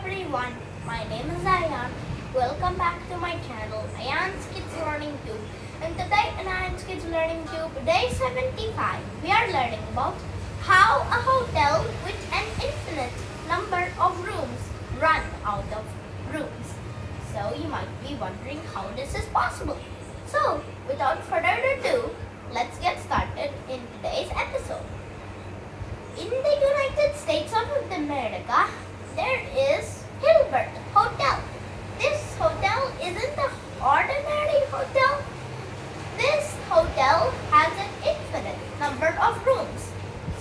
everyone, my name is Ayaan. Welcome back to my channel, Ayaan's Kids Learning Tube. And today in Ayaan's Kids Learning Tube, day 75, we are learning about how a hotel with an infinite number of rooms run out of rooms. So you might be wondering how this is possible. So without further ado, let's get started in today's episode. In the United States of America, there is Hilbert Hotel. This hotel isn't an ordinary hotel. This hotel has an infinite number of rooms.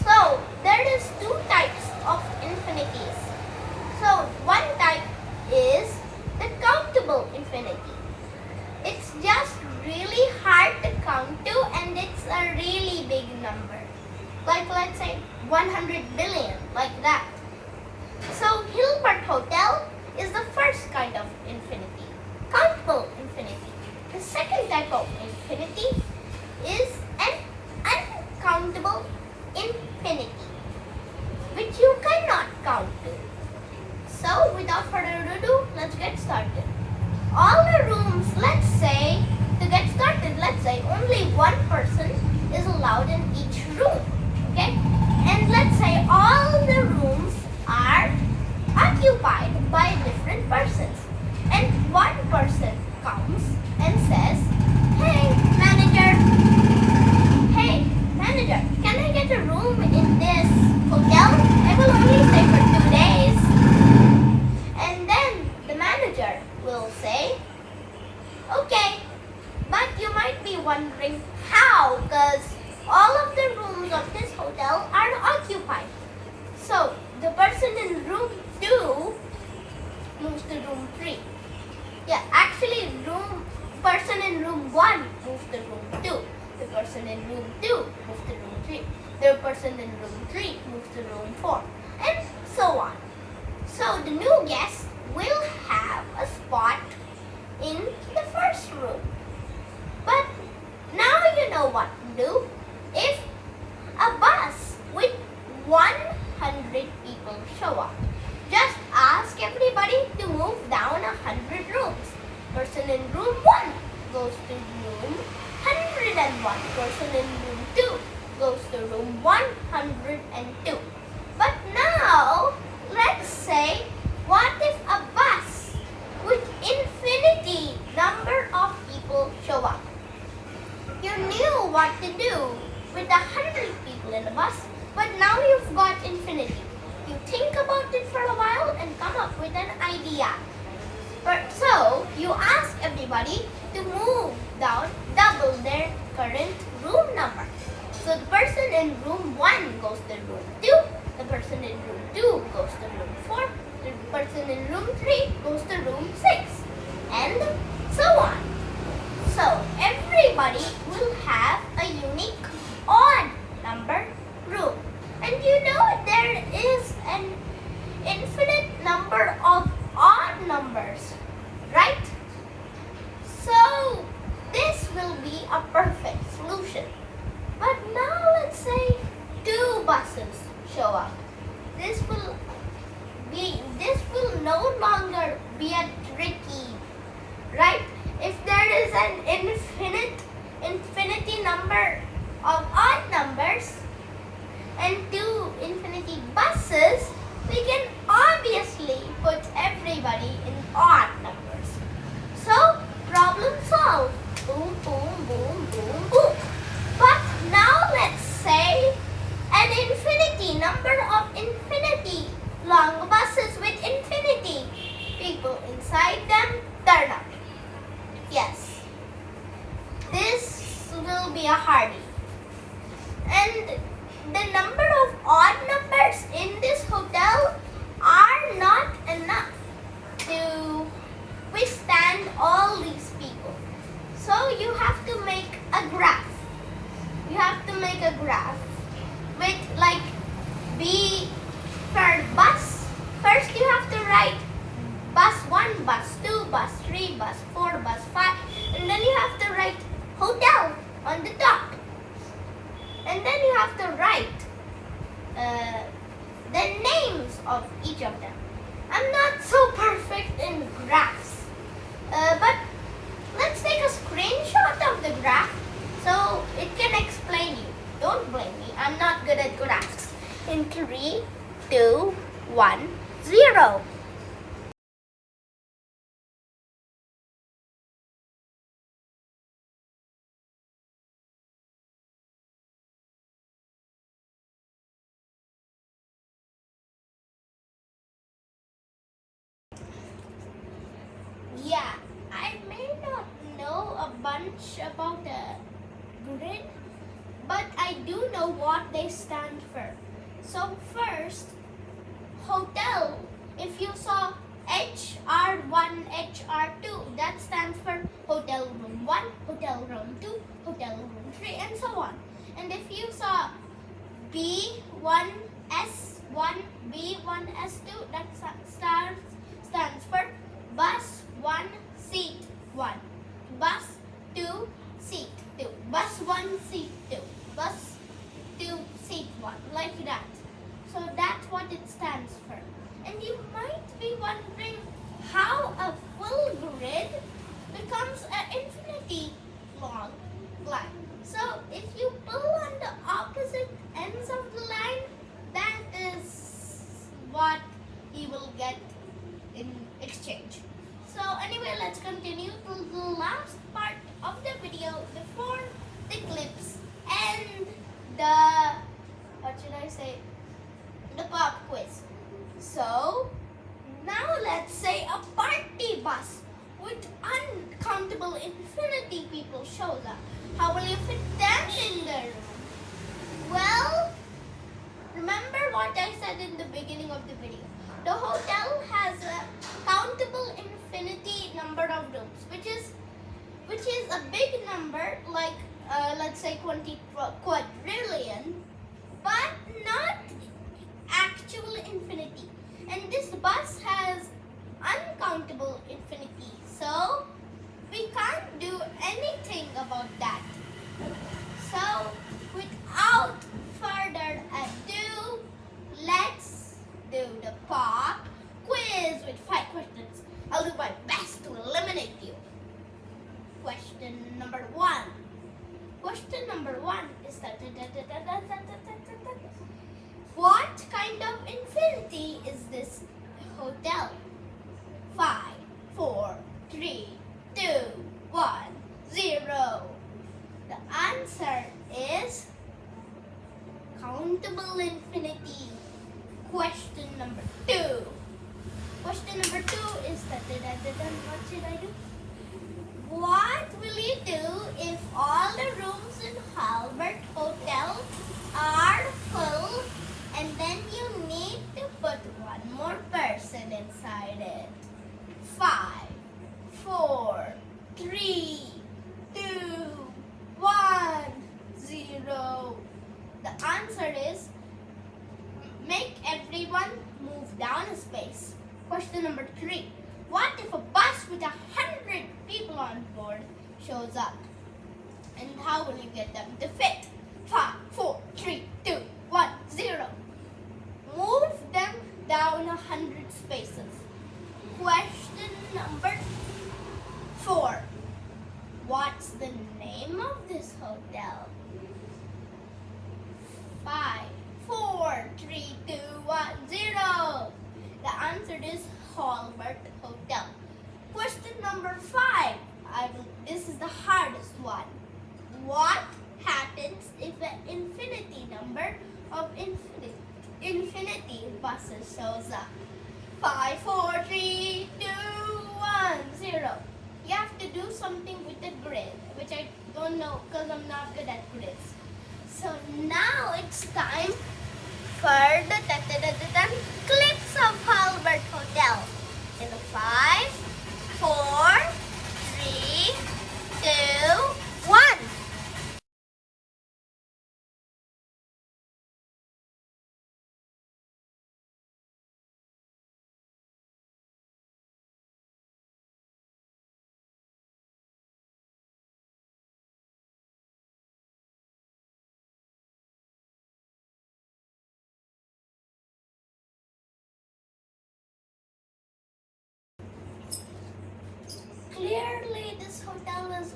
So there is two types of infinities. So one type is the countable infinity. It's just really hard to count to and it's a really big number. Like let's say 100 billion, like that. So Hilbert Hotel is the first kind of infinity, countable infinity. The second type of infinity is an uncountable infinity, which you cannot count to. So without further ado, let's get started. All the rooms, let's say, to get started, let's say only one person is allowed in each room. Okay? And let's say all the rooms are occupied by different persons. And one person comes and says, Hey manager, can I get a room in this hotel? I will only stay for 2 days. And then the manager will say, Okay, but you might be wondering how, because all of the rooms of this hotel are occupied. So the person in room 2 moves to room 3. Yeah, actually person in room 1 moves to room 2. The person in room 2 moves to room 3. The person in room 3 moves to room 4. And so on. So the new guest will have a spot in the first room. But now you know what to do. If a bus with 100 people show up, just ask everybody to move down 100 rooms. Person in room 1 goes to room 101. Person in room 2 goes to room 102. But now, let's say, what if a bus with infinity number of people show up? You knew what to do with 100 people in the bus, but now you've got infinity. You think about it for a while and come up with an idea. So you ask everybody to move down double their current room number. So the person in room 1 goes to room 2, the person in room 2 goes to room 4, the person in room 3 goes to room 6, and so on. So everybody will have a unique odd number room. And you know there is an infinite number of odd numbers, right? So this will be a perfect solution. But now let's say 2 buses show up. This will no longer be a tricky, right? If there is an infinity number of odd numbers and 2 infinity buses, we can obviously put everybody in odd numbers. So, problem solved. Boom, boom, boom, boom, boom. But now let's say an infinity number of infinity long buses with infinity people inside them turn up. Yes, this will be a hardie. And the number of odd numbers in this hotel are not enough to withstand all these people. So you have to make a graph. You have to make a graph with like B per bus. First you have to write bus 1, bus 2, bus 3, bus 4, bus 5, and then you have to write hotel on the top. And then you have to write the names of each of them. I'm not so perfect in graphs, but let's take a screenshot of the graph so it can explain you. Don't blame me, I'm not good at graphs. In 3, 2, 1, 0. Yeah, I may not know a bunch about a grid, but I do know what they stand for. So first, hotel. If you saw HR1, HR2, that stands for hotel room 1, hotel room 2, hotel room 3, and so on. And if you saw B1S1, B1S2, that stands for bus 1, seat 1, bus 2, seat 2, bus 1, seat 2, bus 2, seat 1, like that. So that's what it stands for. And you might be wondering how a full grid becomes an infinity long line. So if you pull on the opposite ends of the line, that is what you will get in exchange. So anyway, let's continue to the last part of the video before the clips and the, what should I say, the pop quiz. So now let's say a party bus with uncountable infinity people shows up. How will you fit them in the room? Well, remember what I said in the beginning of the video. The hotel has a countable infinity number of rooms, which is a big number, like let's say 20 quadrillion, but not actual infinity. And this bus has uncountable infinity, so we can't do anything about that. So without further ado, let's do the pop quiz with 5 questions. I'll do my best to eliminate you. Question number 1. Question number 1 is what kind of infinity is this hotel? 5, 4, 3, 2, 1, 0. The answer is countable infinity. Question number 2. Question number 2 is what should I do? What will you do if all the rooms in Hilbert Hotel are full and then you need to put one more person inside it? 5, 4, 3, 2, 1, 0. The answer is make everyone move down a space. Question number 3. What if a bus with 100 people on board shows up? And how will you get them to fit? 5, 4, 3, 2, 1, 0. Move them down 100 spaces. Question number 4. What's the name of this hotel? 5, 4, 3, 2, 1, 0. The answer is Hilbert Hotel. Question number 5. This is the hardest one. What happens if an infinity number of infinity buses shows up? 5, 4, 3, 2, 1, 0. You have to do something with the grid, which I don't know because I'm not good at grids. So now it's time for the clips of Hilbert Hotel. In 5, 4, 3, 2, 1.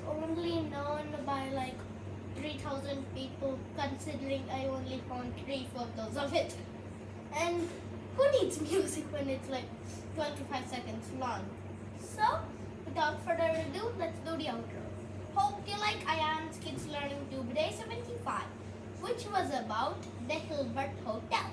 only known by like 3,000 people, considering I only found 3 photos of it. And who needs music when it's like 25 seconds long? So, without further ado, let's do the outro. Hope you like Ayaan's Kids Learning Tube Day 75, which was about the Hilbert Hotel.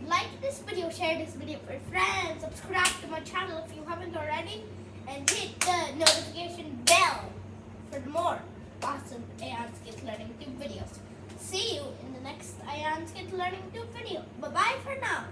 Like this video, share this video with friends, subscribe to my channel if you haven't already, and hit the notification bell for more awesome Ayaan's Kids Learning Tube videos. See you in the next Ayaan's Kids Learning Tube video. Bye-bye for now.